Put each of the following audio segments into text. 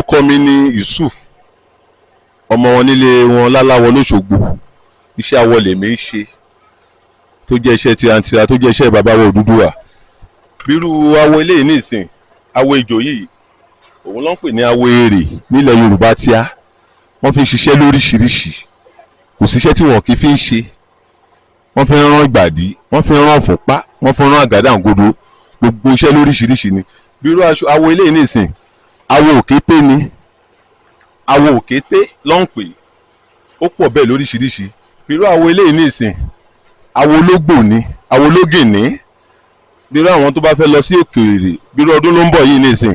orúkọ mi ni Yusuf, ọmọ wọn nílé wọn láláwọ lóṣogbo. Iṣẹ́ awọ lèmi ń ṣe tó jẹ́ iṣẹ́ tirantiran tó jẹ́ iṣẹ́ bàbá wa Odùduwà. Bírú awọ eléyìí nìsín, awọ ejò yìí òun ló ń pè ní awọ èrè nílẹ̀ Yorùbá tíá. Wọ́n fi ń ṣiṣẹ́ lóríṣiríṣi, kò síṣẹ́ tí wọn kì í fi ń ṣe. Wọ́n fi ń rán ìgbàdí, wọ́n fi ń rán ọ̀fọ̀pá, wọ́n fi ń rán àgádágodo, gbogbo iṣẹ́ lóríṣiríṣi ni. Bírú awọ eléyìí nìsín, awọ òkété ni, awọ òkété ló ń pè, ó pọ̀ bẹ́ẹ̀ lóríṣiríṣi. Bírú awọ eléyìí nìsín, awọ ológbò ni, awọ ológìnní. Bírú àwọn tó bá fẹ́ lọ sí òkèèrè, bírú ọdún ló ń bọ̀ yìí nìsín,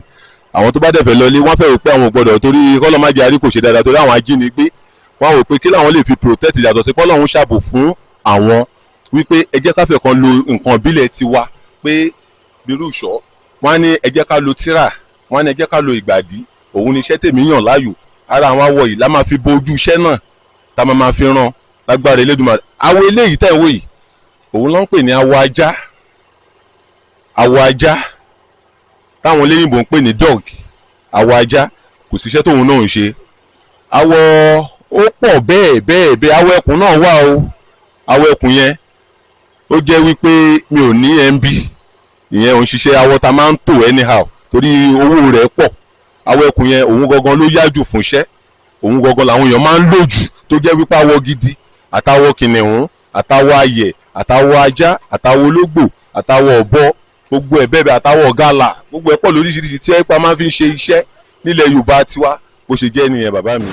àwọn tó bá dẹ̀ fẹ́ lọ ilé wọ́n fẹ́ rò pé àwọn gbọ́dọ̀ torí kọ́lọ́májì àrí kò ṣe dáadáa torí àwọn ajínigbé wọ́n rò pé kí làwọn lè fi protect yàtọ̀ sí kọ́lọ́hún ṣàbò fún àwọn wípé ẹ jẹ́ ká fẹ́ kan lo nǹkan ìbílẹ̀ tiwa pé bírú ìṣọ́ wọ́n á ní ẹ jẹ́ ká lo tírà, wọ́n á ní ẹ jẹ́ ká lo ìgbàdí, òun ni iṣẹ́ tèmi yàn láàyò. Ara àwọn awọ yìí la máa fi bo ojú iṣẹ́ náà tá a máa fi rán lágbára Elédùmarè. Awọ eléyìí tẹ̀ wò yìí òun ló ń pè ní awọ ajá, awọ ajá táwọn olóyìnbó ń pè ní dog. Awọ ajá kò síṣẹ́ tóun náà ń ṣe. Awọ ó pọ̀ bẹ́ẹ̀ bẹ́ẹ̀ bẹ́ẹ̀. Awọ ẹkùn náà wà o. Awọ ẹkùn yẹn ó jẹ́ wípé mi ò ní MB, ìyẹn òun ṣiṣẹ́ awọ tá máa ń tò anyhow torí owó rẹ̀ pọ̀. Awọ ẹkùn yẹn òun gangan ló yá jù fún iṣẹ́, òun gangan làwọn èèyàn máa ń lò jù tó jẹ́ wípé awọ gidi àtàwọ kìnìún àtàwọ ayẹ̀ àtàwọ ajá àtàwọ ológbò àtàwọ ọ̀bọ gbogbo ẹ̀ bẹ́ẹ̀ àtàwọ̀ gálà gbogbo ẹ̀ pọ̀ lóríṣiríṣi tí ẹ̀ pa máa fi ń ṣe iṣẹ́ nílẹ̀ Yorùbá tiwa bó ṣe jẹ́ nìyẹn bàbá mi.